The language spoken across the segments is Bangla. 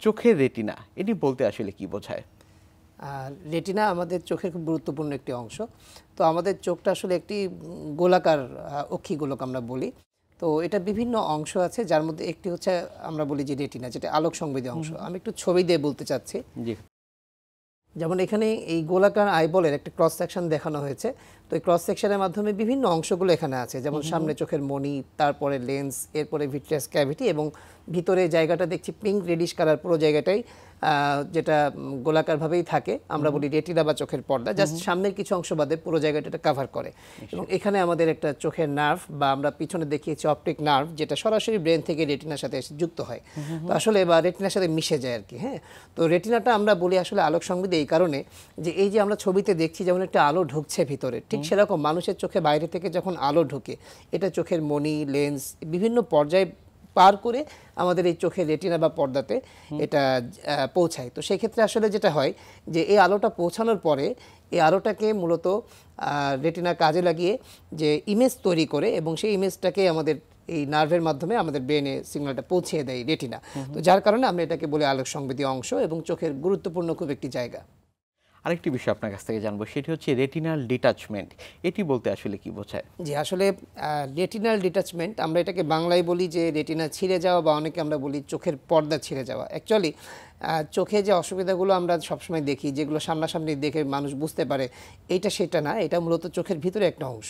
চোখের রেটিনা এটি বলতে আসলে কি বোঝায়? রেটিনা আমাদের চোখের খুব গুরুত্বপূর্ণ একটি অংশ। তো আমাদের চোখটা আসলে একটি গোলাকার অক্ষিগোলক আমরা বলি। তো এটা বিভিন্ন অংশ আছে, যার মধ্যে একটি হচ্ছে আমরা বলি যে রেটিনা, যেটা আলোক সংবেদী অংশ। আমি একটু ছবি দিয়ে বলতে চাচ্ছি। জি। যেমন এখানে এই গোলাকার আইবলের একটা ক্রস সেকশন দেখানো হয়েছে। তো এই ক্রস সেকশনের মাধ্যমে বিভিন্ন অংশগুলো এখানে আছে, যেমন সামনে চোখের মণি, তারপরে লেন্স, এরপরে ভিট্রিয়াস ক্যাভিটি, এবং ভিতরে জায়গাটা দেখছি পিঙ্ক রেডিশ কালার, পুরো জায়গাটাই যেটা গোলাকারভাবেই থাকে, আমরা বলি রেটিনা বা চোখের পর্দা। জাস্ট সামনের কিছু অংশ বাদে পুরো জায়গাটা এটা কাভার করে। এবং এখানে আমাদের একটা চোখের নার্ভ, বা আমরা পিছনে দেখিয়েছি অপটিক নার্ভ, যেটা সরাসরি ব্রেন থেকে রেটিনার সাথে এসে যুক্ত হয়, তো আসলে বা রেটিনার সাথে মিশে যায় আর কি। হ্যাঁ, তো রেটিনাটা আমরা বলি আসলে আলোক সংবেদী এই কারণে যে এই যে আমরা ছবিতে দেখছি যেমন একটা আলো ঢুকছে ভিতরে, ঠিক সেরকম মানুষের চোখে বাইরে থেকে যখন আলো ঢুকে, এটা চোখের মণি, লেন্স, বিভিন্ন পর্যায়ে পার করে আমাদের এই চোখের রেটিনা বা পর্দাতে এটা পৌঁছায়। তো সেই ক্ষেত্রে আসলে যেটা হয় যে এই আলোটা পৌঁছানোর পরে এই আলোটাকে মূলত রেটিনা কাজে লাগিয়ে যে ইমেজ তৈরি করে, এবং সেই ইমেজটাকে আমাদের এই নার্ভের মাধ্যমে আমাদের ব্রেনে সিগন্যালটা পৌঁছে দেয় রেটিনা। তো যার কারণে আমরা এটাকে বলি আলোক সংবেদী অংশ, এবং চোখের গুরুত্বপূর্ণ খুব একটি জায়গা। আরেকটি বিষয় আপনার কাছ থেকে জানবো, সেটি হচ্ছে রেটিনাল ডিটাচমেন্ট। এটি বলতে আসলে কি বোঝায়? জি, আসলে রেটিনাল ডিটাচমেন্ট আমরা এটাকে বাংলায় বলি যে রেটিনা ছিঁড়ে যাওয়া, বা অনেকে আমরা বলি চোখের পর্দা ছিঁড়ে যাওয়া। অ্যাকচুয়ালি চোখে যে অসুবিধাগুলো আমরা সবসময় দেখি, যেগুলো সামনাসামনি দেখে মানুষ বুঝতে পারে এইটা সেটা না, এটা মূলত চোখের ভিতরে একটা অংশ।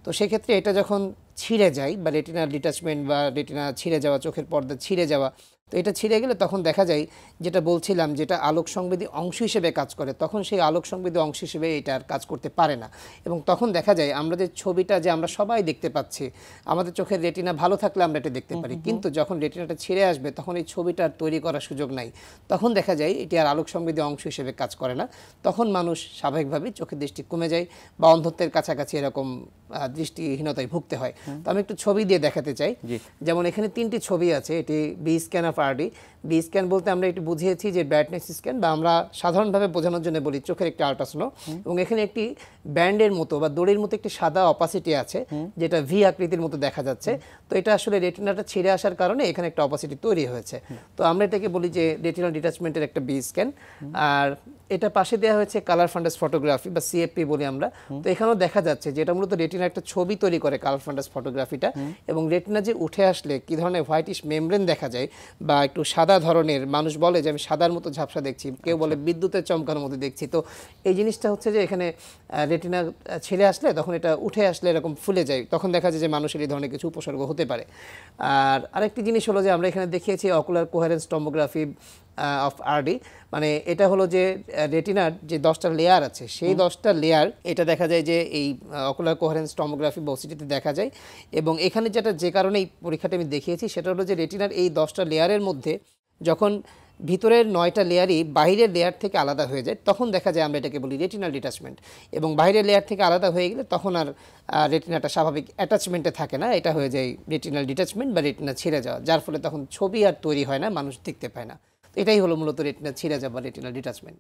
তো সেক্ষেত্রে এটা যখন ছিঁড়ে যায়, বা রেটিনাল ডিটাচমেন্ট বা রেটিনা ছিঁড়ে যাওয়া, চোখের পর্দা ছিঁড়ে যাওয়া, তো এটা ছিঁড়ে গেলে তখন দেখা যায়, যেটা বলছিলাম, যেটা আলোক সংবেদী অংশ হিসেবে কাজ করে, তখন সেই আলোক সংবেদী অংশ হিসেবে এটা আর কাজ করতে পারে না। এবং তখন দেখা যায় আমরা যে ছবিটা যে আমরা সবাই দেখতে পাচ্ছি, আমাদের চোখের রেটিনা ভালো থাকলে আমরা এটা দেখতে পারি, কিন্তু যখন রেটিনাটা ছিঁড়ে আসবে তখন এই ছবিটা আর তৈরি করার সুযোগ নাই। তখন দেখা যায় এটি আর আলোক সংবেদী অংশ হিসেবে কাজ করে না। তখন মানুষ স্বাভাবিকভাবেই চোখের দৃষ্টি কমে যায়, বা অন্ধত্বের কাছাকাছি এরকম দৃষ্টিহীনতায় ভুগতে হয়। তো আমি একটু ছবি দিয়ে দেখাতে চাই। যেমন এখানে 3টি ছবি আছে, এটি B scan of RD. B scan বলতে আমরা একটু বুঝিয়েছি যে ব্রাইটনেস স্ক্যান, বা আমরা সাধারণভাবে বোঝানোর জন্য বলি চোখের একটি আল্ট্রাসোনো। এবং এখানে একটি ব্যান্ডের মতো বা দড়ির মতো একটি সাদা অপাসিটি আছে, যেটা ভি আকৃতির মতো দেখা যাচ্ছে। তো এটা আসলে রেটিনাটা ছিঁড়ে আসার কারণে এখানে একটা অপাসিটি তৈরি হয়েছে। তো আমরা এটাকে বলি যে রেটিনাল ডিটাচমেন্টের একটা বি স্ক্যান। আর এটা পাশে দেওয়া হয়েছে কালার ফান্ডাস ফটোগ্রাফি বা সিএফপি বলি আমরা। তো এখানেও দেখা যাচ্ছে যে এটা মূলত রেটিনার একটা ছবি তৈরি করে কালার ফান্ডাস ফটোগ্রাফিটা। এবং রেটিনা যে উঠে আসলে কি ধরনের হোয়াইটিশ মেমব্রেন দেখা যায়, বা একটু সাদা ধরনের, মানুষ বলে যে আমি সাদার মতো ঝাপসা দেখছি, কেউ বলে বিদ্যুতের চমকানোর মতো দেখছি। তো এই জিনিসটা হচ্ছে যে এখানে রেটিনা ছেড়ে আসলে তখন এটা উঠে আসলে এরকম ফুলে যায়, তখন দেখা যায় যে মানুষের এই ধরনের কিছু উপসর্গ হতে পারে। আর আরেকটি জিনিস হলো যে আমরা এখানে দেখিয়েছি ocular coherence tomography of RD. মানে এটা হলো যে রেটিনার যে 10টা লেয়ার আছে, সেই 10টা লেয়ার এটা দেখা যায় যে এই অকুলার কোহেরেন্স টমোগ্রাফি বা ওসিটিতে দেখা যায়। এবং এখানে যে কারণে এই পরীক্ষাটা আমি দেখিয়েছি, সেটা হলো যে রেটিনার এই 10টা লেয়ারের মধ্যে যখন ভিতরের 9টা লেয়ারই বাইরের লেয়ার থেকে আলাদা হয়ে যায়, তখন দেখা যায় আমরা এটাকে বলি রেটিনাল ডিটাচমেন্ট। এবং বাইরের লেয়ার থেকে আলাদা হয়ে গেলে তখন আর রেটিনাটা স্বাভাবিক অ্যাটাচমেন্টে থাকে না, এটা হয়ে যায় রেটিনাল ডিটাচমেন্ট বা রেটিনা ছিঁড়ে যাওয়া, যার ফলে তখন ছবি আর তৈরি হয় না, মানুষ দেখতে পায় না। এটাই হলো মূলত রেটিনা ছিঁড়ে যাওয়া বা রেটিনাল ডিটাচমেন্ট।